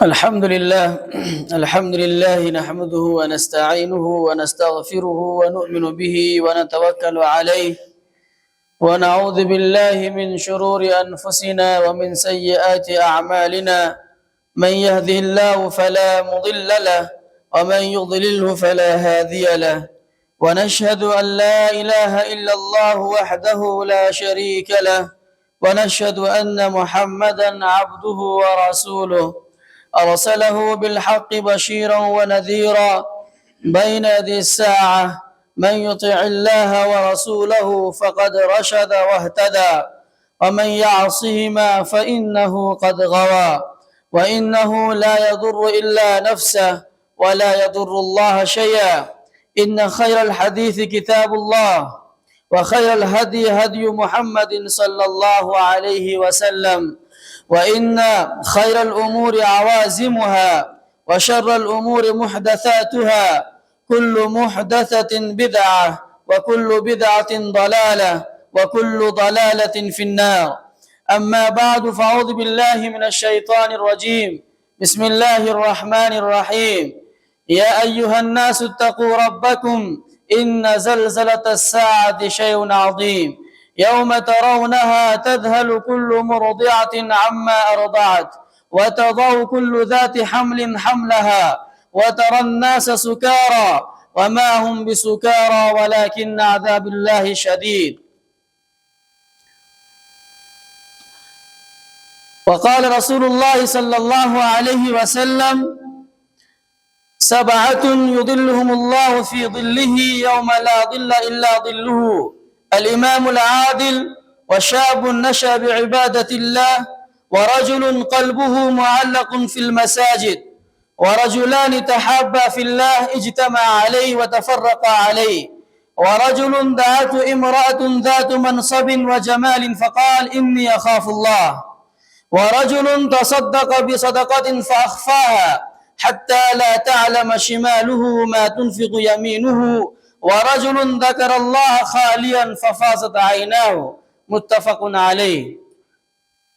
الحمد لله نحمده ونستعينه ونستغفره ونؤمن به ونتوكل عليه ونعوذ بالله من شرور أنفسنا ومن سيئات أعمالنا من يهده الله فلا مضل له ومن يضلله فلا هادي له ونشهد أن لا إله إلا الله وحده لا شريك له ونشهد أن محمدا عبده ورسوله أرسله بالحق بشيرا ونذيرا بين يدي الساعة من يطع الله ورسوله فقد رشد واهتدى ومن يعصهما فإنه قد غوى وإنه لا يضر إلا نفسه ولا يضر الله شيئا إن خير الحديث كتاب الله وخير الهدي هدي محمد صلى الله عليه وسلم وإن خير الأمور عوازمها وشر الأمور محدثاتها كل محدثة بدعة وكل بدعة ضلالة وكل ضلالة في النار أما بعد فأعوذ بالله من الشيطان الرجيم بسم الله الرحمن الرحيم يا أيها الناس اتقوا ربكم إن زلزلة الساعة شيء عظيم يوم ترونها تذهل كل مرضعة عما أرضعت وتضع كل ذات حمل حملها وترى الناس سكارى وما هم بسكارى ولكن عذاب الله شديد وقال رسول الله صلى الله عليه وسلم سبعة يظلهم الله في ظله يوم لا ظل إلا ظله الإمام العادل وشاب نشأ بعبادة الله ورجل قلبه معلق في المساجد ورجلان تحابا في الله اجتمع عليه وتفرقا عليه ورجل دعته امرأة ذات منصب وجمال فقال إني أخاف الله ورجل تصدق بصدقة فأخفاها حتى لا تعلم شماله ما تنفق يمينه ورجل ذكر الله خاليا ففاضت عيناه متفق عليه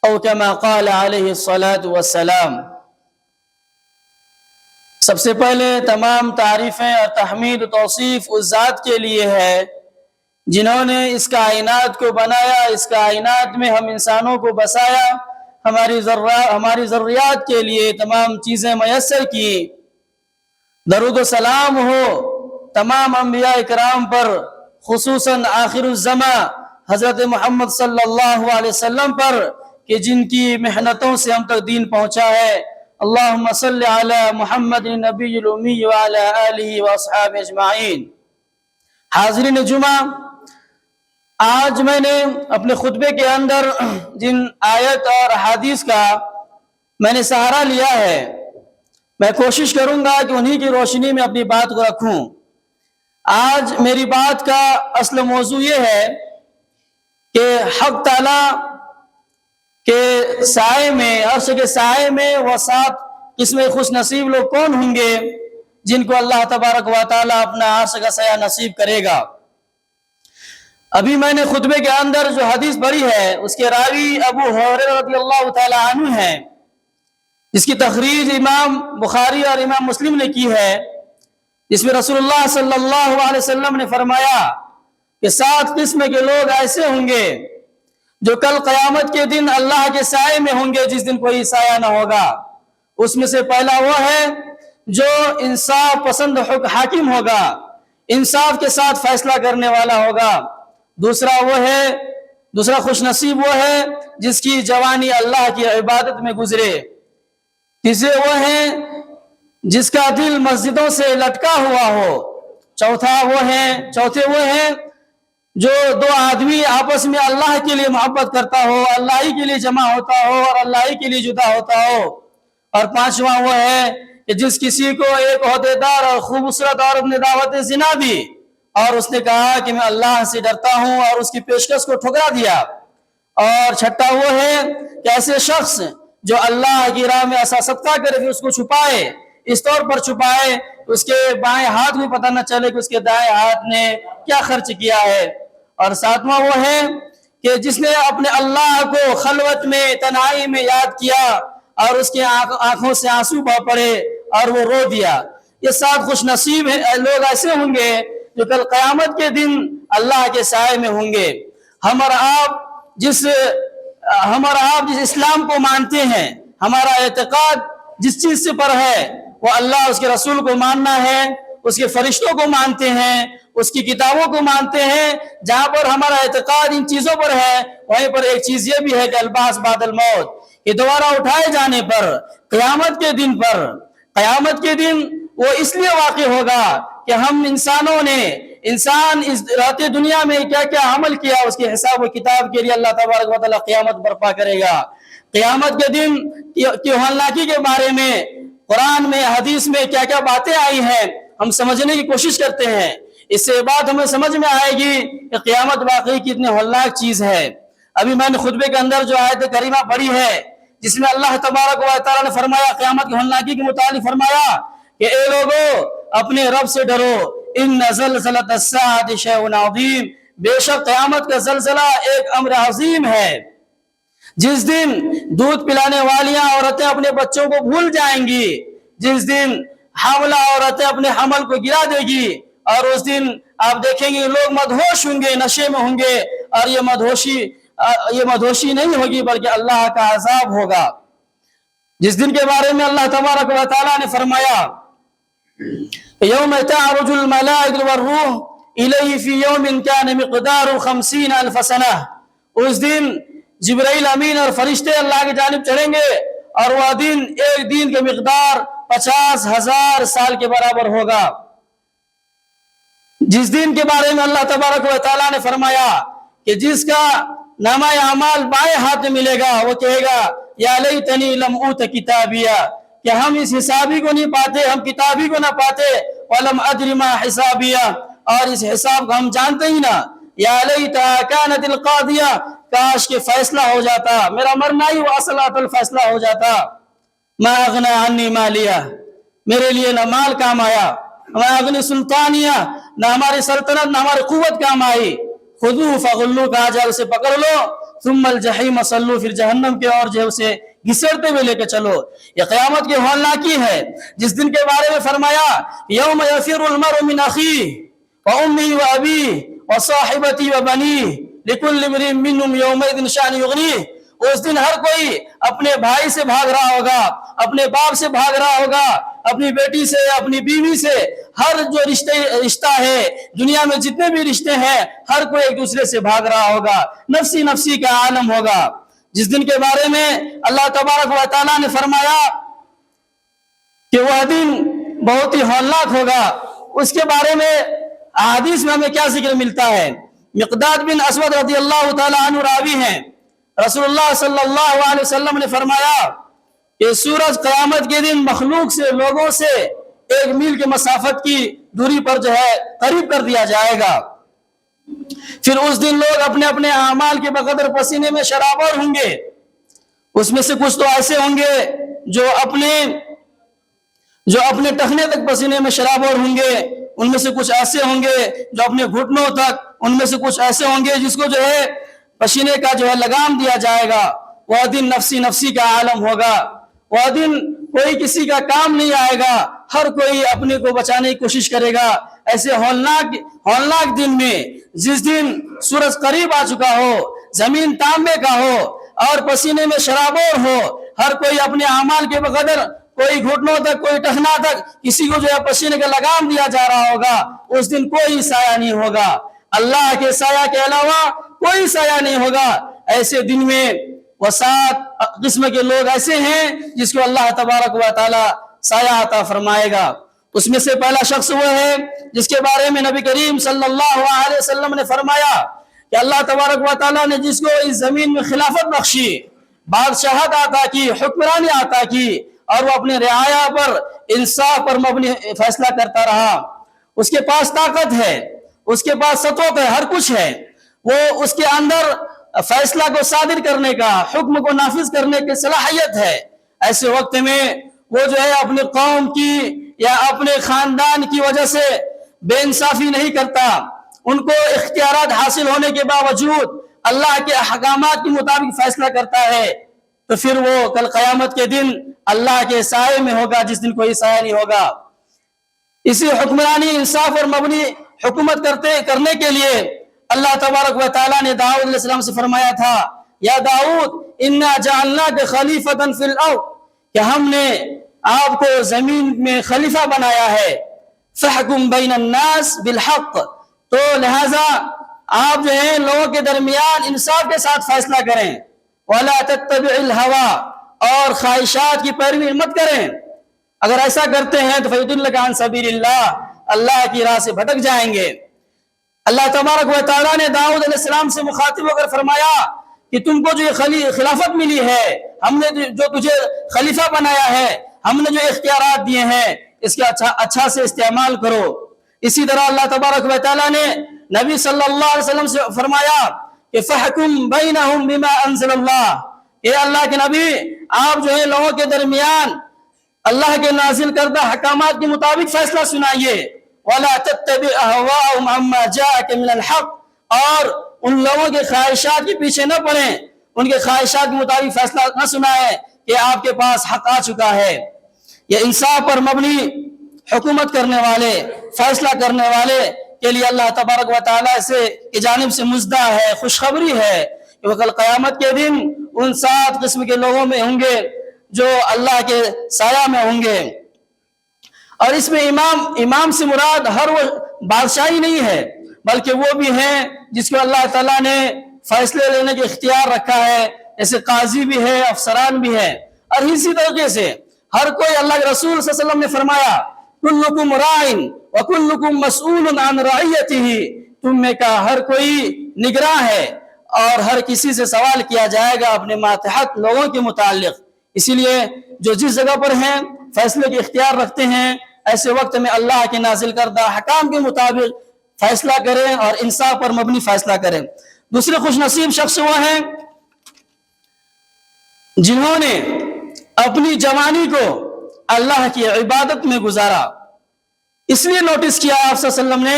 او كما قال عليه الصلاة والسلام۔ سب سے پہلے تمام تعریفیں اور تحمید و توصیف اس ذات کے لیے ہے جنہوں نے اس کائنات کو بنایا، اس کائنات میں ہم انسانوں کو بسایا، ہماری ضروریات کے لیے تمام چیزیں میسر کی۔ درود و سلام ہو تمام انبیاء اکرام پر، خصوصاً آخر الزمان حضرت محمد صلی اللہ علیہ وسلم پر کہ جن کی محنتوں سے ہم تک دین پہنچا ہے۔ اللہم صلی علی محمد نبی الامی وعلی آلہ واصحابہ اجمعین۔ حاضرین جمعہ، آج میں نے اپنے خطبے کے اندر جن آیت اور حدیث کا میں نے سہارا لیا ہے، میں کوشش کروں گا کہ انہی کی روشنی میں اپنی بات کو رکھوں۔ آج میری بات کا اصل موضوع یہ ہے کہ حق تعالیٰ کے سائے میں، عرش کے سائے میں وہ 7 قسم خوش نصیب لوگ کون ہوں گے جن کو اللہ تبارک و تعالیٰ اپنا عرش کا سایہ نصیب کرے گا۔ ابھی میں نے خطبے کے اندر جو حدیث پڑھی ہے اس کے راوی ابو ہریرہ رضی اللہ تعالی عنہ ہیں، جس کی تخریج امام بخاری اور امام مسلم نے کی ہے، جس میں رسول اللہ صلی اللہ علیہ وسلم نے فرمایا کہ 7 قسم کے لوگ ایسے ہوں گے جو کل قیامت کے دن اللہ کے سائے میں ہوں گے جس دن کوئی سایہ نہ ہوگا۔ اس میں سے پہلا وہ ہے جو انصاف پسند حاکم ہوگا، انصاف کے ساتھ فیصلہ کرنے والا ہوگا۔ دوسرا خوش نصیب وہ ہے جس کی جوانی اللہ کی عبادت میں گزرے۔ تیسرے وہ ہیں جس کا دل مسجدوں سے لٹکا ہوا ہو۔ چوتھے وہ ہیں جو 2 آدمی آپس میں اللہ کے لیے محبت کرتا ہو، اللہ ہی کے لیے جمع ہوتا ہو اور اللہ ہی کے لیے جدا ہوتا ہو۔ اور 5واں وہ ہے کہ جس کسی کو ایک عہدیدار اور خوبصورت عورت نے دعوت زنا دی اور اس نے کہا کہ میں اللہ سے ڈرتا ہوں اور اس کی پیشکش کو ٹھکرا دیا۔ اور 6واں وہ ہے کہ ایسے شخص جو اللہ کی راہ میں ایسا صدقہ کرے کہ اس کو چھپائے، اس طور پر چھپائے اس کے بائیں ہاتھ میں پتہ نہ چلے کہ اس کے دائیں ہاتھ نے کیا خرچ کیا ہے۔ اور 7واں وہ ہے کہ جس نے اپنے اللہ کو خلوت میں، تنہائی میں یاد کیا اور اس کے آنکھوں سے آنسو بہ پڑے اور وہ رو دیا۔ یہ 7 خوش نصیب لوگ ایسے ہوں گے جو کل قیامت کے دن اللہ کے سائے میں ہوں گے۔ ہم اور آپ جس اسلام کو مانتے ہیں، ہمارا اعتقاد جس چیز سے پر ہے وہ اللہ اس کے رسول کو ماننا ہے، اس کے فرشتوں کو مانتے ہیں، اس کی کتابوں کو مانتے ہیں۔ جہاں پر ہمارا اعتقاد ان چیزوں پر ہے وہیں پر ایک چیز یہ بھی ہے کہ البعث بعد الموت، کہ دوبارہ اٹھائے جانے پر قیامت کے دن وہ اس لیے واقع ہوگا کہ ہم انسان اس رہتے دنیا میں کیا کیا عمل کیا، اس کے حساب و کتاب کے لیے اللہ تبارک و تعالیٰ قیامت برپا کرے گا۔ قیامت کے دن کی ہولناکی کے بارے میں قرآن میں حدیث میں کیا کیا باتیں آئی ہیں ہم سمجھنے کی کوشش کرتے ہیں، اس سے بات ہمیں سمجھ میں آئے گی کہ قیامت واقعی کتنی ہولناک چیز ہے۔ ابھی میں نے خطبے کے اندر جو آیت کریمہ پڑھی ہے جس میں اللہ تبارک و تعالیٰ نے فرمایا، قیامت کی ہولناکی کے متعلق فرمایا کہ اے لوگو اپنے رب سے ڈرو، ان زلزلۃ الساعۃ شیء عظیم، بے شک قیامت کا زلزلہ ایک امر عظیم ہے۔ جس دن دودھ پلانے والیاں عورتیں اپنے بچوں کو بھول جائیں گی، جس دن حاملہ عورتیں اپنے حمل کو گرا دے گی، اور اس دن آپ دیکھیں گے لوگ مدہوش ہوں گے، نشے میں ہوں گے، اور یہ مدہوشی نہیں ہوگی بلکہ اللہ کا عذاب ہوگا۔ جس دن کے بارے میں اللہ تبارک و تعالیٰ نے فرمایا یوم تعرج الملائکۃ والروح الیہ فی یوم کان مقدارہ 50,000 سنہ، اس دن جبرائیل امین اور فرشتے اللہ کی جانب چڑھیں گے اور وہ دن ایک دن کے مقدار 50,000 سال کے برابر ہوگا۔ جس دن کے بارے میں اللہ تبارک و تعالیٰ نے فرمایا کہ جس کا نامہ اعمال بائیں ہاتھ میں ملے گا وہ کہے گا یا لیتنی لم اوت کتابیہ، کہ ہم اس حسابی کو نہیں پاتے، ہم کتابی کو نہ پاتے، ولم ادری ما حسابیہ، اور اس حساب کو ہم جانتے ہی نہ، یا لیتہا کانت القاضیہ، کاش کہ فیصلہ ہو جاتا، میرا مرنا ہی وہ اصلاۃ الفیصلہ ہو جاتا، ما اغنی عنی مالیہ، میرے لیے نہ مال کام آیا، ما اغنی سلطانیہ، نہ ہماری سلطنت نہ ہماری قوت کام آئی، خذوہ فغلوہ، کہا جائے اسے پکڑ لو، ثم الجحیم صلو، پھر جہنم کے اور جو اسے گھسڑتے ہوئے لے کے چلو۔ یہ قیامت کی ہولناکی ہے۔ جس دن کے بارے میں فرمایا یوم یفر المرء من اخیہ وامہ وابیہ وصاحبتہ وبنیہ لکل امرئ منہم یومئذ شأن یغنیہ، اس دن ہر کوئی اپنے بھائی سے بھاگ رہا ہوگا، اپنے باپ سے بھاگ رہا ہوگا، اپنی بیٹی سے، اپنی بیوی سے، ہر جو رشتہ ہے دنیا میں جتنے بھی رشتے ہیں ہر کوئی ایک دوسرے سے بھاگ رہا ہوگا، نفسی نفسی کا عالم ہوگا۔ جس دن کے بارے میں اللہ تبارک و تعالیٰ نے فرمایا کہ وہ دن بہت ہی ہولناک ہوگا، اس کے بارے میں احادیث میں ہمیں کیا ذکر ملتا ہے؟ مقداد بن اسود رضی اللہ تعالیٰ عنہ راوی ہیں، رسول اللہ صلی اللہ علیہ وسلم نے فرمایا کہ سورج قیامت کے دن مخلوق سے، لوگوں سے 1 میل کے مسافت کی دوری پر جو ہے قریب کر دیا جائے گا۔ پھر اس دن لوگ اپنے اپنے اعمال کے بقدر پسینے میں شرابور ہوں گے۔ اس میں سے کچھ تو ایسے ہوں گے جو اپنے ٹخنے تک پسینے میں شرابور ہوں گے، ان میں سے کچھ ایسے ہوں گے جو اپنے گھٹنوں تک، ان میں سے کچھ ایسے ہوں گے جس کو جو ہے پسینے کا جو ہے لگام دیا جائے گا۔ وہ دن نفسی نفسی کا عالم ہوگا، وہ دن کوئی کسی کا کام نہیں آئے گا، ہر کوئی اپنے کو بچانے کی کوشش کرے گا۔ ایسے ہولناک دن میں جس دن سورج قریب آ چکا ہو، زمین تانبے کا ہو اور پسینے میں شرابور ہو، ہر کوئی اپنے اعمال کے بقدر، کوئی گھٹنوں تک، کوئی ٹخنا تک، کسی کو جو ہے پسینے کا لگام دیا جا رہا ہوگا، اس دن کوئی سایہ نہیں ہوگا، اللہ کے سایہ کے علاوہ کوئی سایہ نہیں ہوگا۔ ایسے دن میں وہ 7 قسم کے لوگ ایسے ہیں جس کو اللہ تبارک و تعالی سایہ عطا فرمائے گا۔ اس میں سے پہلا شخص وہ ہے جس کے بارے میں نبی کریم صلی اللہ علیہ وسلم نے فرمایا کہ اللہ تبارک و تعالیٰ نے جس کو اس زمین میں خلافت بخشی، بادشاہت عطا کی، حکمرانی عطا کی، اور وہ اپنے رعایا پر، انصاف پر مبنی فیصلہ کرتا رہا، اس کے پاس طاقت ہے، اس کے پاس سطوت ہے، ہر کچھ ہے، وہ اس کے اندر فیصلہ کو صادر کرنے کا، حکم کو نافذ کرنے کی صلاحیت ہے۔ ایسے وقت میں وہ جو ہے اپنی قوم کی یا اپنے خاندان کی وجہ سے بے انصافی نہیں کرتا، ان کو اختیارات حاصل ہونے کے باوجود اللہ کے احکامات کے مطابق فیصلہ کرتا ہے۔ تو پھر وہ کل قیامت کے دن اللہ کے سائے میں ہوگا، جس دن کوئی سایہ نہیں ہوگا۔ اسی حکمرانی انصاف اور مبنی حکومت کرنے کے لیے اللہ تبارک و تعالیٰ نے داؤد علیہ السلام سے فرمایا تھا، یا داؤد انا جعلناک خلیفۃ فی الارض، کہ ہم نے آپ کو زمین میں خلیفہ بنایا ہے، فاحکم بین الناس بالحق، تو لہذا آپ جو ہیں لوگوں کے درمیان انصاف کے ساتھ فیصلہ کریں، ولا تتبع الهوى، اور خواہشات کی پیروی مت کریں، اگر ایسا کرتے ہیں تو فیضلک عن سبیل اللہ کی راہ سے بھٹک جائیں گے۔ اللہ تبارک و تعالیٰ نے داؤد علیہ السلام سے مخاطب ہو کر فرمایا کہ تم کو جو یہ خلافت ملی ہے، ہم نے جو تجھے خلیفہ بنایا ہے، ہم نے جو اختیارات دیے ہیں، اس کا اچھا سے استعمال کرو۔ اسی طرح اللہ تبارک و تعالیٰ نے نبی صلی اللہ علیہ وسلم سے فرمایا کہ فحکم بینہم بما انزل اللہ، اے اللہ کے نبی آپ جو ہے لوگوں کے درمیان اللہ کے نازل کردہ حکامات کے مطابق فیصلہ سنائیے، وَلَا تَتَّبِعْ أَهْوَاءَهُمْ عَمَّا جَاءَكَ مِنَ الْحَقِّ، اور ان لوگوں کے خواہشات کے پیچھے نہ پڑیں، ان کے خواہشات کے مطابق فیصلہ نہ سنائیں کہ آپ کے پاس حق آ چکا ہے۔ یہ انصاف پر مبنی حکومت کرنے والے، فیصلہ کرنے والے کے لیے اللہ تبارک و تعالیٰ کی جانب سے مزدہ ہے، خوشخبری ہے کہ وہ کل قیامت کے دن ان 7 قسم کے لوگوں میں ہوں گے جو اللہ کے سایہ میں ہوں گے۔ اور اس میں امام سے مراد ہر وہ بادشاہی نہیں ہے، بلکہ وہ بھی ہیں جس کو اللہ تعالیٰ نے فیصلے لینے کے اختیار رکھا ہے، جیسے قاضی بھی ہے، افسران بھی ہے۔ اور اسی طریقے سے ہر کوئی، اللہ کے رسول صلی اللہ علیہ وسلم نے فرمایا کلکم راعٍ وکلکم مسئول عن رعیتہ، تم میں کا ہر کوئی نگراں ہے اور ہر کسی سے سوال کیا جائے گا اپنے ماتحت لوگوں کے متعلق۔ اسی لیے جو جس جگہ پر ہیں فیصلے کے اختیار رکھتے ہیں، ایسے وقت میں اللہ کے نازل کردہ حکام کے مطابق فیصلہ کریں اور انصاف پر مبنی فیصلہ کریں۔ دوسرے خوش نصیب شخص وہ ہیں جنہوں نے اپنی جوانی کو اللہ کی عبادت میں گزارا۔ اس لیے نوٹس کیا آپ صلی اللہ علیہ وسلم نے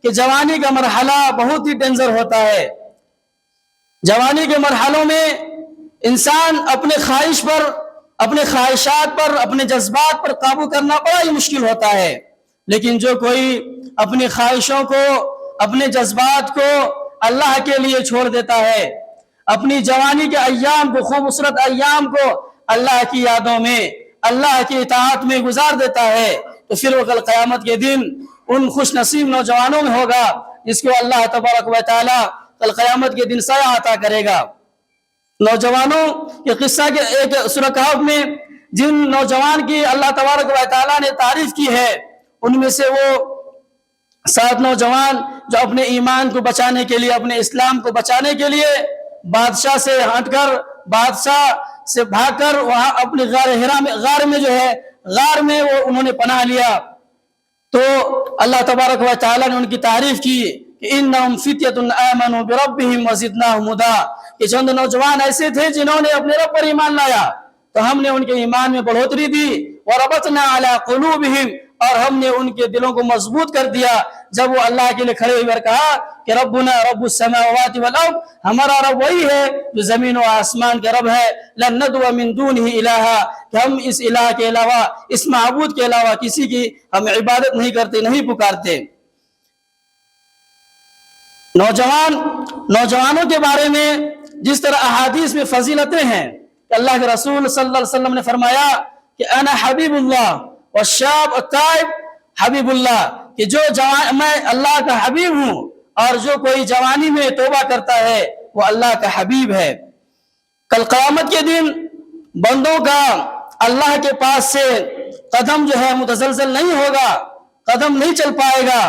کہ جوانی کا مرحلہ بہت ہی ڈینجر ہوتا ہے۔ جوانی کے مرحلوں میں انسان اپنے خواہش پر، اپنے خواہشات پر، اپنے جذبات پر قابو کرنا بڑا ہی مشکل ہوتا ہے، لیکن جو کوئی اپنی خواہشوں کو، اپنے جذبات کو اللہ کے لیے چھوڑ دیتا ہے، اپنی جوانی کے ایام کو، خوبصورت ایام کو اللہ کی یادوں میں، اللہ کی اطاعت میں گزار دیتا ہے، تو پھر وہ کل قیامت کے دن ان خوش نصیب نوجوانوں میں ہوگا جس کو اللہ تبارک و تعالیٰ کل قیامت کے دن سایہ عطا کرے گا۔ نوجوانوں کے قصہ کے ایک سورہ کہف میں جن نوجوان کی اللہ تبارک و تعالیٰ نے تعریف کی ہے، ان میں سے وہ 7 نوجوان جو اپنے ایمان کو بچانے کے لیے، اپنے اسلام کو بچانے کے لیے بادشاہ سے ہٹ کر، بادشاہ سے بھاگ کر وہاں اپنے غار میں جو ہے، غار میں وہ انہوں نے پناہ لیا، تو اللہ تبارک و تعالیٰ نے ان کی تعریف کی کہ انہم فتیۃ آمنوا بربہم وزدناہم ہدی، کہ چند نوجوان ایسے تھے جنہوں نے اپنے رب پر ایمان لایا تو ہم نے ان کے ایمان میں بڑھوتری دی، وربطنا علی قلوبہم، اور ہم نے ان کے دلوں کو مضبوط کر دیا جب وہ اللہ کے لیے کھڑے ہوئے کہا کہ ربنا رب السماوات والارض، ہمارا رب وہی ہے جو زمین و آسمان کا رب ہے، لن ندعو من دونہ الہا، کہ ہم اس الہ کے علاوہ، اس معبود کے علاوہ کسی کی ہم عبادت نہیں کرتے، نہیں پکارتے۔ نوجوانوں کے بارے میں جس طرح احادیث میں فضیلتیں ہیں کہ اللہ کے رسول صلی اللہ علیہ وسلم نے فرمایا کہ انا حبیب اللہ والشاب التائب حبیب اللہ، کہ جو میں اللہ کا حبیب ہوں اور جو کوئی جوانی میں توبہ کرتا ہے وہ اللہ کا حبیب ہے۔ کل قیامت کے دن بندوں کا اللہ کے پاس سے قدم جو ہے متزلزل نہیں ہوگا، قدم نہیں چل پائے گا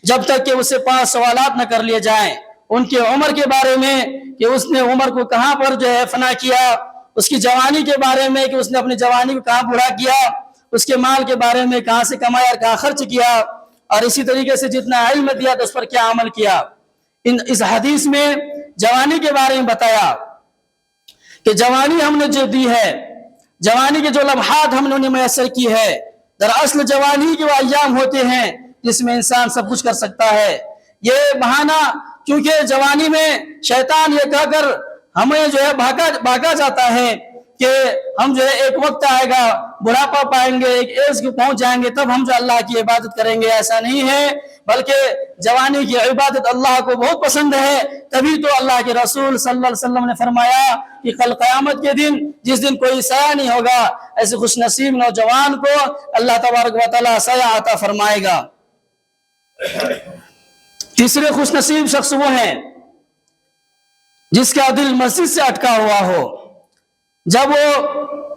جب تک کہ اس سے 5 سوالات نہ کر لیے جائیں، ان کے عمر کے بارے میں کہ اس نے عمر کو کہاں پر جو ہے فنا کیا، اس کی جوانی کے بارے میں کہ اس نے اپنی جوانی کو کہاں بوڑھا کیا، اس کے مال کے بارے میں کہاں سے کمایا اور کہاں خرچ کیا، اور اسی طریقے سے جتنا علم دیا تو اس پر کیا عمل کیا۔ اس حدیث میں جوانی کے بارے میں بتایا کہ جوانی ہم نے جو دی ہے، جوانی کے جو لمحات ہم نے انہیں میسر کی ہے، دراصل جوانی کے وہ ایام ہوتے ہیں جس میں انسان سب کچھ کر سکتا ہے۔ یہ بہانہ، کیونکہ جوانی میں شیطان یہ کہہ کر ہمیں جو ہے بھاگا جاتا ہے کہ ہم جو ہے ایک وقت آئے گا بڑھاپا پائیں گے ایک ایج کو پہنچ جائیں گے تب ہم جو اللہ کی عبادت کریں گے، ایسا نہیں ہے، بلکہ جوانی کی عبادت اللہ کو بہت پسند ہے۔ تبھی تو اللہ کے رسول صلی اللہ علیہ وسلم نے فرمایا کہ کل قیامت کے دن جس دن کوئی سایہ نہیں ہوگا ایسے خوش نصیب نوجوان کو اللہ تبارک و تعالی سایہ عطا فرمائے گا۔ تیسرے خوش نصیب شخص وہ ہیں جس کا دل مسجد سے اٹکا ہوا ہو، جب وہ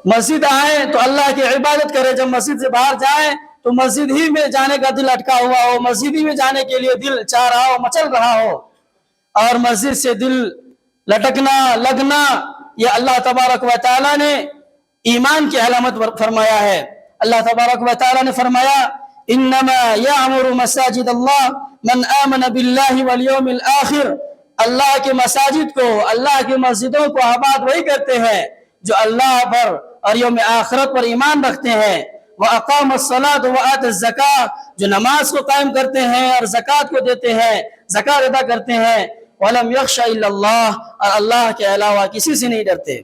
مسجد آئے تو اللہ کی عبادت کرے، جب مسجد سے باہر جائیں تو مسجد ہی میں جانے کا دل اٹکا ہوا ہو، مسجد ہی میں جانے کے لیے دل چاہ رہا ہو، مچل رہا ہو، اور مسجد سے دل لٹکنا لگنا یہ اللہ تبارک و تعالی نے ایمان کی علامت فرمایا ہے۔ اللہ تبارک و تعالی نے فرمایا انما یعمر مساجد اللہ من آمن باللہ والیوم الآخر، اللہ کے مساجد کو، اللہ کی مسجدوں کو آباد وہی کرتے ہیں جو اللہ پر اور یوم آخرت پر ایمان رکھتے ہیں۔ وَأَقَامَ الصَّلَاةَ وَآتَ الزَّكَاةَ، جو نماز کو قائم کرتے ہیں اور زکوٰۃ کو دیتے ہیں، زکوٰۃ ادا کرتے ہیں۔ وَلَمْ يَخْشَ إِلَّا اللَّهَ، اور اللہ کے علاوہ کسی سے نہیں ڈرتے۔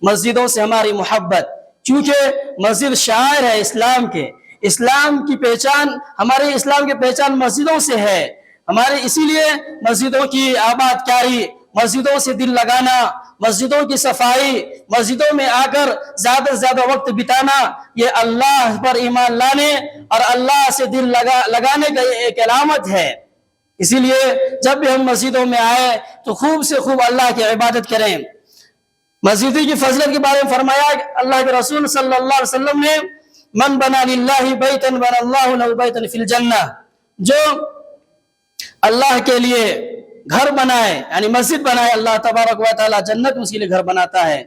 مسجدوں سے ہماری محبت، چونکہ مسجد شاعر ہے اسلام کے، اسلام کی پہچان، ہمارے اسلام کی پہچان مسجدوں سے ہے، ہمارے اسی لیے مسجدوں کی آباد کاری، مسجدوں سے دل لگانا، مسجدوں کی صفائی، مسجدوں میں آ کر زیادہ سے زیادہ وقت بتانا، یہ اللہ پر ایمان لانے اور اللہ سے دل لگانے کا ایک علامت ہے۔ اسی لیے جب بھی ہم مسجدوں میں آئے تو خوب سے خوب اللہ کی عبادت کریں۔ مسجد کی فضیلت کے بارے میں فرمایا کہ اللہ کے رسول صلی اللہ علیہ وسلم نے من بنا للہ بیتا بنا اللہ لہ بیتا فی الجنہ، جو اللہ کے لیے گھر بنائے یعنی مسجد بنائے، اللہ تبارک و تعالی جنت میں اس کے لیے گھر بناتا ہے۔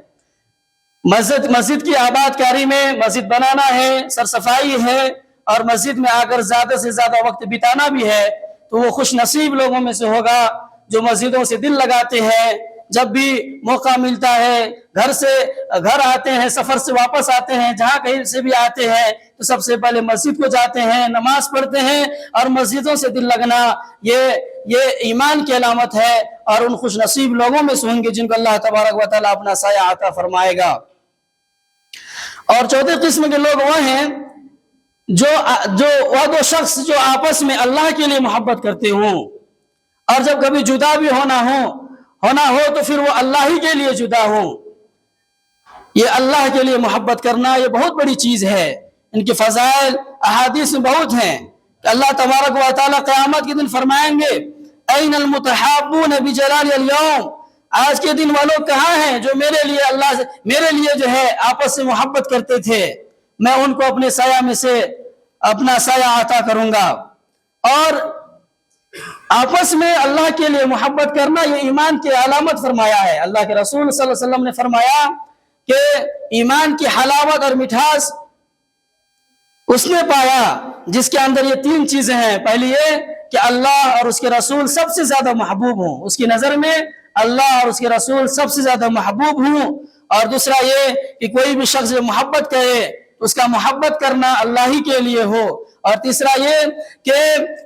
مسجد کی آباد کاری میں مسجد بنانا ہے، سر صفائی ہے، اور مسجد میں آ کر زیادہ سے زیادہ وقت بتانا بھی ہے، تو وہ خوش نصیب لوگوں میں سے ہوگا جو مسجدوں سے دل لگاتے ہیں۔ جب بھی موقع ملتا ہے گھر آتے ہیں، سفر سے واپس آتے ہیں، جہاں کہیں سے بھی آتے ہیں تو سب سے پہلے مسجد کو جاتے ہیں، نماز پڑھتے ہیں، اور مسجدوں سے دل لگنا یہ ایمان کی علامت ہے، اور ان خوش نصیب لوگوں میں سے ہوں گے جن کو اللہ تبارک و تعالیٰ اپنا سایہ عطا فرمائے گا۔ اور چوتھے قسم کے لوگ وہ ہیں وہ دو شخص جو آپس میں اللہ کے لیے محبت کرتے ہوں، اور جب کبھی جدا بھی ہونا ہو تو پھر وہ اللہ ہی کے لیے جدا ہوں۔ یہ اللہ کے لیے محبت کرنا یہ بہت بڑی چیز ہے، ان کی فضائل احادیث میں بہت ہیں کہ اللہ تبارک و تعالیٰ قیامت کے دن فرمائیں گے این المتحابون بجلال اليوم، آج کے دن والوں کہاں ہیں جو میرے لیے جو ہے آپس سے محبت کرتے تھے، میں ان کو اپنے سایہ میں سے اپنا سایہ عطا کروں گا۔ اور آپس میں اللہ کے لیے محبت کرنا یہ ایمان کی علامت فرمایا ہے۔ اللہ کے رسول صلی اللہ علیہ وسلم نے فرمایا کہ ایمان کی حلاوت اور مٹھاس اس نے پایا جس کے اندر یہ تین چیزیں ہیں۔ پہلی یہ کہ اللہ اور اس کے رسول سب سے زیادہ محبوب ہوں، اس کی نظر میں اللہ اور اس کے رسول سب سے زیادہ محبوب ہوں، اور دوسرا یہ کہ کوئی بھی شخص جو محبت کرے اس کا محبت کرنا اللہ ہی کے لیے ہو، اور تیسرا یہ کہ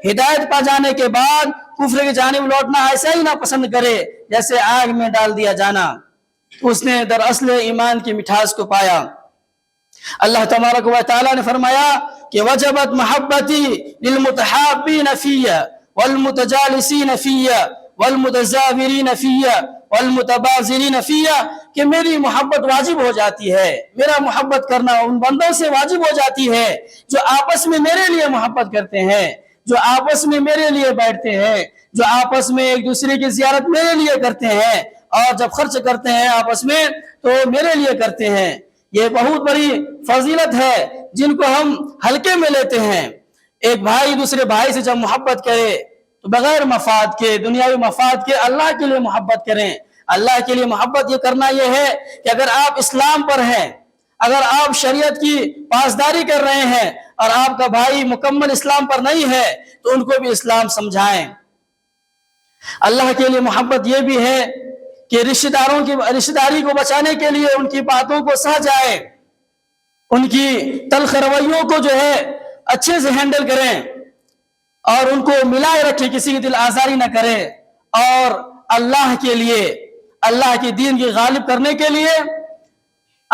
ہدایت پا جانے کے بعد کفر کی جانب لوٹنا ایسا ہی نہ پسند کرے جیسے آگ میں ڈال دیا جانا، اس نے دراصل ایمان کی مٹھاس کو پایا۔ اللہ تبارک و تعالیٰ نے فرمایا کہ وجبت محبتی للمتحابین فی والمتجالسین فی والمتزاورین فی والمتبازلین فی، کہ میری محبت واجب ہو جاتی ہے، میرا محبت کرنا ان بندوں سے واجب ہو جاتی ہے جو آپس میں میرے لیے محبت کرتے ہیں، جو آپس میں میرے لیے بیٹھتے ہیں، جو آپس میں ایک دوسرے کی زیارت میرے لیے کرتے ہیں، اور جب خرچ کرتے ہیں آپس میں تو میرے لیے کرتے ہیں۔ یہ بہت بڑی فضیلت ہے جن کو ہم ہلکے میں لیتے ہیں۔ ایک بھائی دوسرے بھائی سے جب محبت کرے تو بغیر مفاد کے، دنیاوی مفاد کے اللہ کے لیے محبت کریں۔ اللہ کے لیے محبت یہ کرنا یہ ہے کہ اگر آپ اسلام پر ہیں، اگر آپ شریعت کی پاسداری کر رہے ہیں اور آپ کا بھائی مکمل اسلام پر نہیں ہے تو ان کو بھی اسلام سمجھائیں۔ اللہ کے لیے محبت یہ بھی ہے کہ رشتہ داری کو بچانے کے لیے ان کی باتوں کو سہ جائیں، ان کی تلخ رویوں کو جو ہے اچھے سے ہینڈل کریں، اور ان کو ملائے رکھیں، کسی کی دل آزاری نہ کرے، اور اللہ کے لیے، اللہ کے دین کی غالب کرنے کے لیے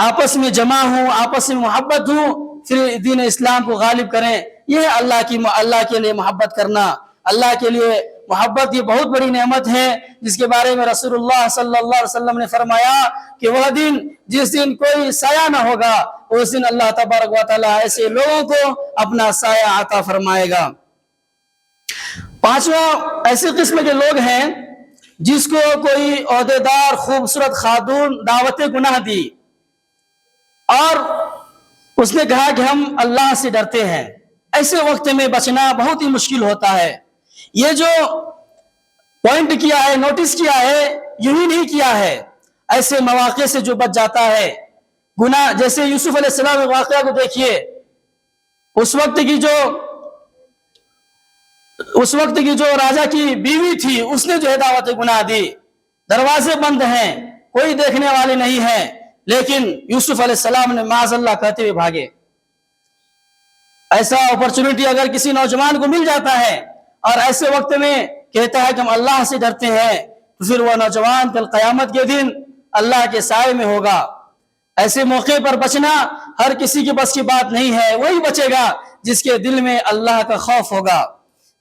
آپس میں جمع ہوں، آپس میں محبت ہوں، پھر دین اسلام کو غالب کریں۔ یہ اللہ کے لیے محبت کرنا، اللہ کے لیے محبت یہ بہت بڑی نعمت ہے، جس کے بارے میں رسول اللہ صلی اللہ علیہ وسلم نے فرمایا کہ وہ دن جس دن کوئی سایہ نہ ہوگا، اس دن اللہ تبارک و تعالیٰ ایسے لوگوں کو اپنا سایہ عطا فرمائے گا۔ پانچواں ایسی قسم کے لوگ ہیں جس کو کوئی عہدیدار خوبصورت خاتون دعوت گناہ دی اور اس نے کہا کہ ہم اللہ سے ڈرتے ہیں۔ ایسے وقت میں بچنا بہت ہی مشکل ہوتا ہے۔ یہ جو پوائنٹ کیا ہے، نوٹس کیا ہے، یوں ہی نہیں کیا ہے۔ ایسے مواقع سے جو بچ جاتا ہے گناہ، جیسے یوسف علیہ السلام کے واقعہ کو دیکھیے، اس وقت کی جو راجا کی بیوی تھی، اس نے جو ہے دعوت گناہ دی، دروازے بند ہیں، کوئی دیکھنے والے نہیں ہیں، لیکن یوسف علیہ السلام نے معاذ اللہ کہتے ہوئے بھاگے۔ ایسا اپرچونٹی اگر کسی نوجوان کو مل جاتا ہے اور ایسے وقت میں کہتا ہے کہ ہم اللہ سے ڈرتے ہیں، تو پھر وہ نوجوان کل قیامت کے دن اللہ کے سائے میں ہوگا۔ ایسے موقع پر بچنا ہر کسی کے بس کی بات نہیں ہے۔ وہی بچے گا جس کے دل میں اللہ کا خوف ہوگا،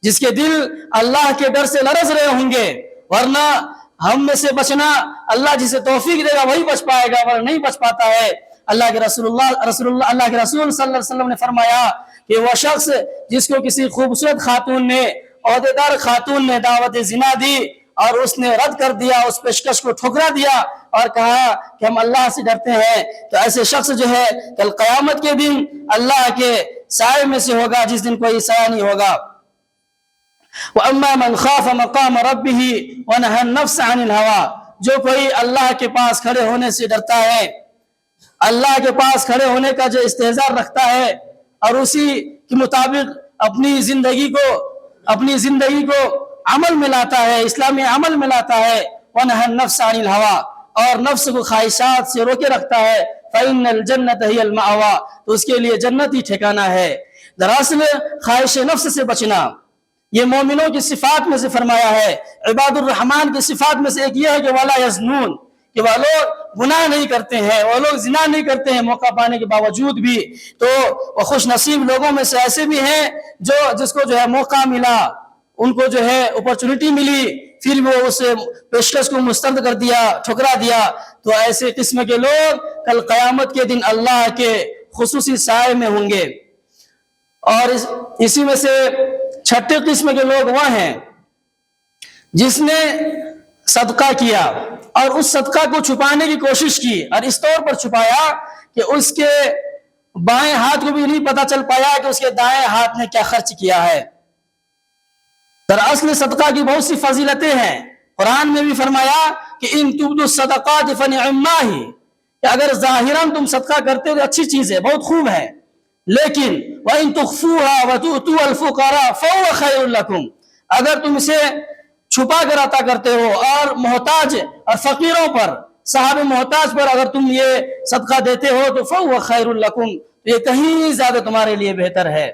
جس کے دل اللہ کے ڈر سے لرز رہے ہوں گے، ورنہ ہم میں سے بچنا اللہ جسے توفیق دے گا وہی بچ پائے گا، ورنہ نہیں بچ پاتا ہے۔ اللہ کے رسول صلی اللہ علیہ وسلم نے فرمایا کہ وہ شخص جس کو کسی خوبصورت خاتون نے، عہدیدار خاتون نے دعوت زنا دی اور اس نے رد کر دیا، اس پیشکش کو ٹھکرا دیا اور کہا کہ ہم اللہ سے ڈرتے ہیں، تو ایسے شخص جو ہے کل قیامت کے دن اللہ کے سائے میں سے ہوگا، جس دن کوئی سایہ نہیں ہوگا۔ وَأَمَّا مَنْ خَافَ مَقَامَ رَبِّهِ وَنَهَى النَّفْسَ عَنِ الْهَوَىٰ، جو کوئی اللہ کے پاس کھڑے ہونے سے ڈرتا ہے، اللہ کے پاس کھڑے ہونے کا جو استحضار رکھتا ہے اور اسی کے مطابق اپنی زندگی کو عمل میں لاتا ہے، اسلامی عمل میں لاتا ہے، وَنَهَى النَّفْسَ عَنِ الْهَوَىٰ، اور نفس کو خواہشات سے روکے رکھتا ہے، فَإِنَّ الْجَنَّةَ هِيَ الْمَأْوَىٰ، تو اس کے لیے جنت ہی ٹھکانہ ہے۔ دراصل خواہش نفس سے بچنا یہ مومنوں کی صفات میں سے فرمایا ہے۔ عباد الرحمن کی صفات میں سے ایک یہ ہے کہ وَلَا يَزْنُونَ، کہ وہ لوگ گناہ نہیں کرتے ہیں، وہ لوگ زنا نہیں کرتے ہیں موقع پانے کے باوجود بھی۔ تو وہ خوش نصیب لوگوں میں سے ایسے بھی ہیں جس کو جو ہے موقع ملا، ان کو جو ہے اپرچونٹی ملی، پھر وہ اس پیشکش کو مسترد کر دیا، ٹھکرا دیا۔ تو ایسے قسم کے لوگ کل قیامت کے دن اللہ کے خصوصی سائے میں ہوں گے۔ اور اسی میں سے چھٹے قسم کے لوگ وہ ہیں جس نے صدقہ کیا اور اس صدقہ کو چھپانے کی کوشش کی، اور اس طور پر چھپایا کہ اس کے بائیں ہاتھ کو بھی نہیں پتا چل پایا کہ اس کے دائیں ہاتھ نے کیا خرچ کیا ہے۔ دراصل صدقہ کی بہت سی فضیلتیں ہیں۔ قرآن میں بھی فرمایا کہ ان تبدوا الصدقات فنعما ہی، کہ اگر ظاہراً تم صدقہ کرتے ہو تو اچھی چیز ہے، بہت خوب ہے، لیکن وَإِن تُخْفُوهَا وَتُؤْتُوهَا الْفُقَرَاءَ فَهُوَ خَيْرٌ لَكُمْ، اگر تم اسے چھپا کر عطا کرتے ہو اور محتاج اور فقیروں پر، صاحب محتاج پر اگر تم یہ صدقہ دیتے ہو تو فَهُوَ خَيْرٌ لَكُمْ، تو یہ کہیں زیادہ تمہارے لیے بہتر ہے۔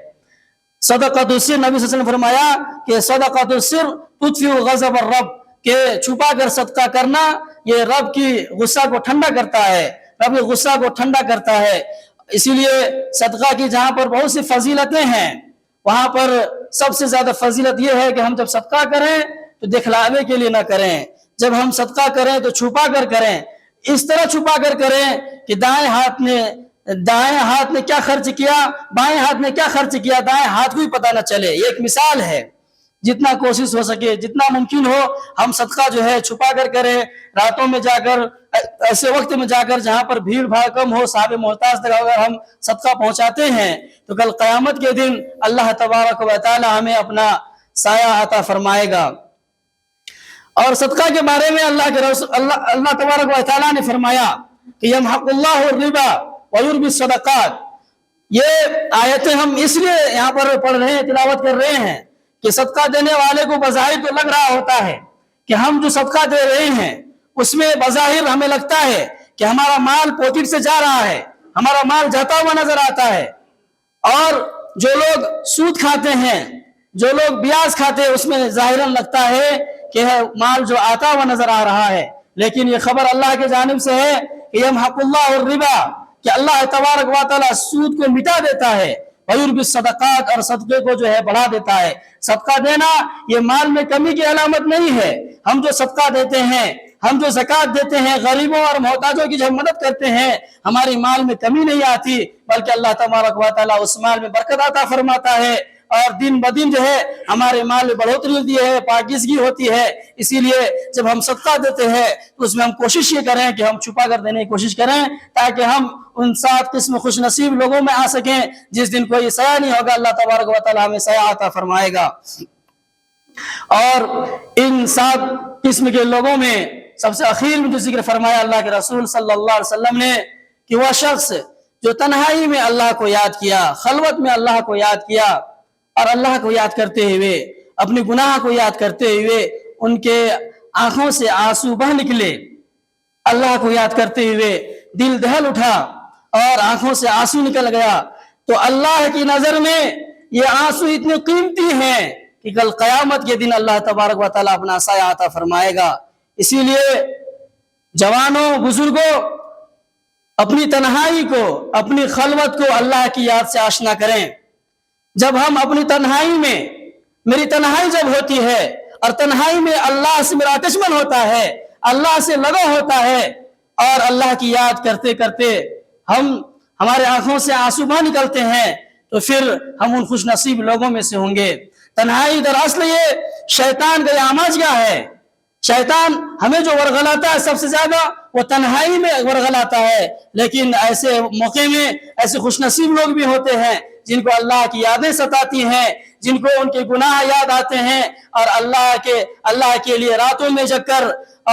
صدقۃ السر، نبی صلی اللہ علیہ وسلم نے فرمایا کہ صدقۃ السر تطفئ غضب الرب، کہ چھپا کر صدقہ کرنا یہ رب کی غصہ کو ٹھنڈا کرتا ہے، رب کے غصہ کو ٹھنڈا کرتا ہے۔ اسی لیے صدقہ کی جہاں پر بہت سی فضیلتیں ہیں، وہاں پر سب سے زیادہ فضیلت یہ ہے کہ ہم جب صدقہ کریں تو دکھلاوے کے لیے نہ کریں، جب ہم صدقہ کریں تو چھپا کر کریں، اس طرح چھپا کر کریں کہ دائیں ہاتھ نے کیا خرچ کیا، بائیں ہاتھ نے کیا خرچ کیا، دائیں ہاتھ کو بھی پتہ نہ چلے۔ یہ ایک مثال ہے، جتنا کوشش ہو سکے، جتنا ممکن ہو ہم صدقہ جو ہے چھپا کر کریں، راتوں میں جا کر، ایسے وقت میں جا کر جہاں پر بھیڑ بھاڑ کم ہو، صاحب محتاج تک اگر ہم صدقہ پہنچاتے ہیں تو کل قیامت کے دن اللہ تبارک و تعالی ہمیں اپنا سایہ عطا فرمائے گا۔ اور صدقہ کے بارے میں اللہ تبارک و تعالی نے فرمایا کہ یمحق اللہ الربا ویربی الصدقات، یہ آیتیں ہم اس لیے یہاں پر پڑھ رہے ہیں، تلاوت کر رہے ہیں کہ صدقہ دینے والے کو بظاہر تو لگ رہا ہوتا ہے کہ ہم جو صدقہ دے رہے ہیں اس میں بظاہر ہمیں لگتا ہے کہ ہمارا مال پاکٹ سے جا رہا ہے، ہمارا مال جاتا ہوا نظر آتا ہے، اور جو لوگ سود کھاتے ہیں، جو لوگ بیاج کھاتے ہیں، اس میں ظاہراً لگتا ہے کہ مال جو آتا ہوا نظر آ رہا ہے، لیکن یہ خبر اللہ کی جانب سے ہے کہ یمحقُ الربا، کہ اللہ تبارک و تعالی سود کو مٹا دیتا ہے، وَيُرْبِي الصَّدَقَاتِ، اور صدقے کو جو ہے بڑھا دیتا ہے۔ صدقہ دینا یہ مال میں کمی کی علامت نہیں ہے۔ ہم جو صدقہ دیتے ہیں، ہم جو زکوٰۃ دیتے ہیں، غریبوں اور محتاجوں کی جو مدد کرتے ہیں، ہماری مال میں کمی نہیں آتی، بلکہ اللہ تبارک و تعالیٰ اس مال میں برکت عطا فرماتا ہے، اور دن بدن جو ہے ہمارے مال میں بڑھوتری ہوتی ہے، پاکیزگی ہوتی ہے۔ اسی لیے جب ہم صدقہ دیتے ہیں تو اس میں ہم کوشش یہ کریں کہ ہم چھپا کر دینے کی کوشش کریں، تاکہ ہم ان 7 قسم خوش نصیب لوگوں میں آ سکیں جس دن کوئی سایہ نہیں ہوگا، اللہ تبارک و تعالیٰ ہمیں سایہ عطا فرمائے گا۔ اور ان 7 قسم کے لوگوں میں سب سے اخیر میں جو ذکر فرمایا اللہ کے رسول صلی اللہ علیہ وسلم نے، کہ وہ شخص جو تنہائی میں اللہ کو یاد کیا، خلوت میں اللہ کو یاد کیا، اور اللہ کو یاد کرتے ہوئے، اپنے گناہ کو یاد کرتے ہوئے ان کے آنکھوں سے آنسو بہ نکلے، اللہ کو یاد کرتے ہوئے دل دہل اٹھا اور آنکھوں سے آنسو نکل گیا، تو اللہ کی نظر میں یہ آنسو اتنے قیمتی ہیں کہ کل قیامت کے دن اللہ تبارک و تعالیٰ اپنا سایہ عطا فرمائے گا۔ اسی لیے جوانوں، بزرگوں، اپنی تنہائی کو، اپنی خلوت کو اللہ کی یاد سے آشنا کریں۔ جب ہم اپنی تنہائی میں، میری تنہائی جب ہوتی ہے اور تنہائی میں اللہ سے میرا دشمن ہوتا ہے، اللہ سے لگا ہوتا ہے، اور اللہ کی یاد کرتے کرتے ہمارے آنکھوں سے آنسو بہ نکلتے ہیں، تو پھر ہم ان خوش نصیب لوگوں میں سے ہوں گے۔ تنہائی دراصل یہ شیطان کا آماجگاہ ہے۔ شیطان ہمیں جو ورغلاتا ہے سب سے زیادہ وہ تنہائی میں ورغلاتا ہے، لیکن ایسے موقع میں ایسے خوش نصیب لوگ بھی ہوتے ہیں جن کو اللہ کی یادیں ستاتی ہیں، جن کو ان کے گناہ یاد آتے ہیں، اور اللہ کے لیے راتوں میں جگ کر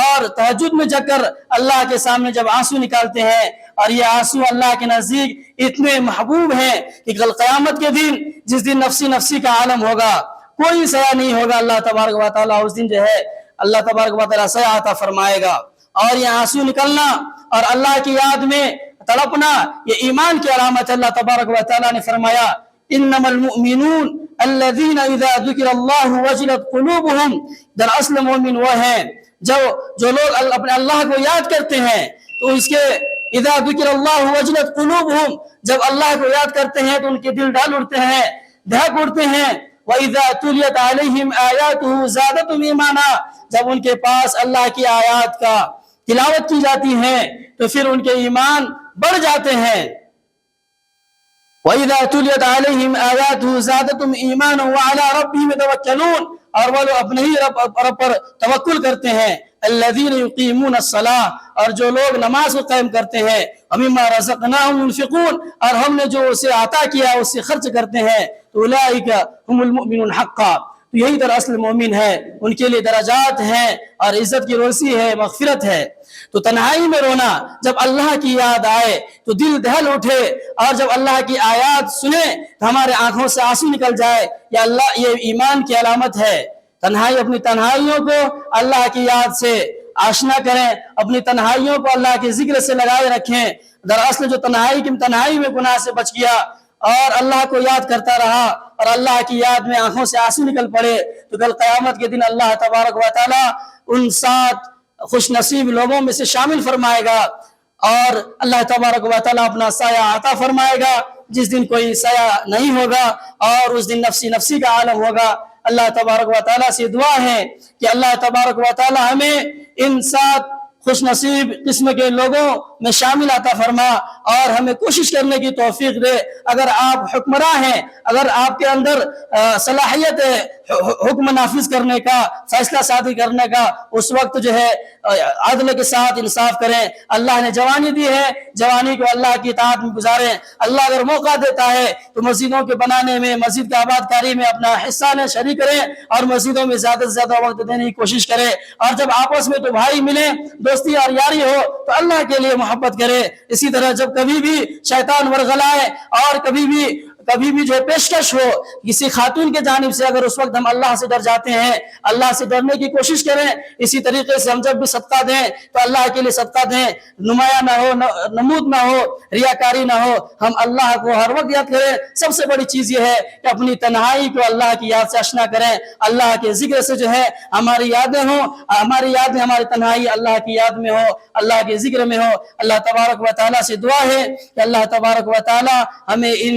اور تہجد میں جگ کر اللہ کے سامنے جب آنسو نکالتے ہیں، اور یہ آنسو اللہ کے نزدیک اتنے محبوب ہیں کہ کل قیامت کے دن، جس دن نفسی نفسی کا عالم ہوگا، کوئی سایہ نہیں ہوگا، اللہ تبارک و تعالیٰ اس دن جو ہے اللہ تبارک و تعالیٰ سایہ عطا فرمائے گا۔ اور یہ آنسو نکلنا اور اللہ کی یاد میں تڑپنا یہ ایمان کی علامت ہے۔ اللہ تبارک و تعالیٰ نے فرمایا انما المؤمنون الذين اذا ذكر الله وجلت قلوبهم، دراصل مومن وہ ہیں جو لوگ اپنے اللہ کو یاد کرتے ہیں، تو اس کے اذا ذکر اللہ وجلت قلوبهم، جب اللہ کو یاد کرتے ہیں تو ان کے دل ڈال اٹھتے ہیں، دھڑک اٹھتے ہیں۔ وَإِذَا تُلِيَتْ عَلَيْهِمْ آيَاتُهُ زَادَتْهُمْ إِيمَانًا، جب ان کے پاس اللہ کی آیات کا تلاوت کی جاتی ہیں تو پھر ان کے ایمان بڑھ جاتے ہیں۔ وَإِذَا تُلِيَتْ عَلَيْهِمْ آيَاتُهُ زَادَتْهُمْ إِيمَانًا وَعَلَىٰ رَبِّهِمْ يَتَوَكَّلُونَ، اور وہ لوگ اپنے ہی رب پر توکل کرتے ہیں۔ الَّذِينَ يُقِيمُونَ الصَّلَاةَ، اور جو لوگ نماز کو قائم کرتے ہیں۔ وَمِمَّا رَزَقْنَاهُمْ يُنْفِقُونَ، اور ہم نے جو اسے عطا کیا اس سے خرچ کرتے ہیں۔ أُولَٰئِكَ هُمُ الْمُؤْمِنُونَ حَقًّا، تو یہی دراصل مومن ہے، ان کے لیے درجات ہیں اور عزت کی روسی ہے، مغفرت ہے۔ تو تنہائی میں رونا، جب اللہ کی یاد آئے تو دل دہل اٹھے، اور جب اللہ کی آیات سنیں تو ہمارے آنکھوں سے آنسو نکل جائے، یہ ایمان کی علامت ہے۔ اپنی تنہائیوں کو اللہ کی یاد سے آشنا کریں، اپنی تنہائیوں کو اللہ کے ذکر سے لگائے رکھیں۔ دراصل جو تنہائی میں گناہ سے بچ گیا اور اللہ کو یاد کرتا رہا اور اللہ کی یاد میں آنکھوں سے آنسو نکل پڑے، تو کل قیامت کے دن اللہ تبارک و تعالیٰ ان 7 خوش نصیب لوگوں میں سے شامل فرمائے گا، اور اللہ تبارک و تعالیٰ اپنا سایہ عطا فرمائے گا جس دن کوئی سایہ نہیں ہوگا، اور اس دن نفسی نفسی کا عالم ہوگا۔ اللہ تبارک و تعالیٰ سے دعا ہے کہ اللہ تبارک و تعالیٰ ہمیں ان 7 خوش نصیب قسم کے لوگوں میں شامل عطا فرما، اور ہمیں کوشش کرنے کی توفیق دے۔ اگر آپ حکمراں ہیں، اگر آپ کے اندر صلاحیت ہے حکم نافذ کرنے کا، فیصلہ سازی کرنے کا، اس وقت جو ہے عدل کے ساتھ انصاف کریں۔ اللہ نے جوانی دی ہے، جوانی کو اللہ کی اطاعت میں گزاریں۔ اللہ اگر موقع دیتا ہے تو مسجدوں کے بنانے میں، مسجد کی آباد کاری میں اپنا حصہ لیں، شریک کریں، اور مسجدوں میں زیادہ سے زیادہ وقت دینے کی کوشش کریں۔ اور جب آپس میں تو بھائی ملیں، دوستی اور یاری ہو تو اللہ کے لیے محبت کرے۔ اسی طرح جب کبھی بھی شیطان ورغلائے اور کبھی بھی کبھی بھی جو پیشکش ہو کسی خاتون کے جانب سے، اگر اس وقت ہم اللہ سے ڈر جاتے ہیں، اللہ سے ڈرنے کی کوشش کریں. اسی طریقے سے ہم جب بھی صدقہ دیں تو اللہ کے لیے صدقہ دیں، نمایاں نہ ہو، نمود نہ ہو، ریاکاری نہ ہو. ہم اللہ کو ہر وقت یاد کریں. سب سے بڑی چیز یہ ہے کہ اپنی تنہائی کو اللہ کی یاد سے آشنا کریں. اللہ کے ذکر سے جو ہے ہماری یادیں ہوں، ہماری یادیں، ہماری تنہائی اللہ کی یاد میں ہو، اللہ کے ذکر میں ہو. اللہ تبارک و تعالیٰ سے دعا ہے کہ اللہ تبارک و تعالیٰ ہمیں ان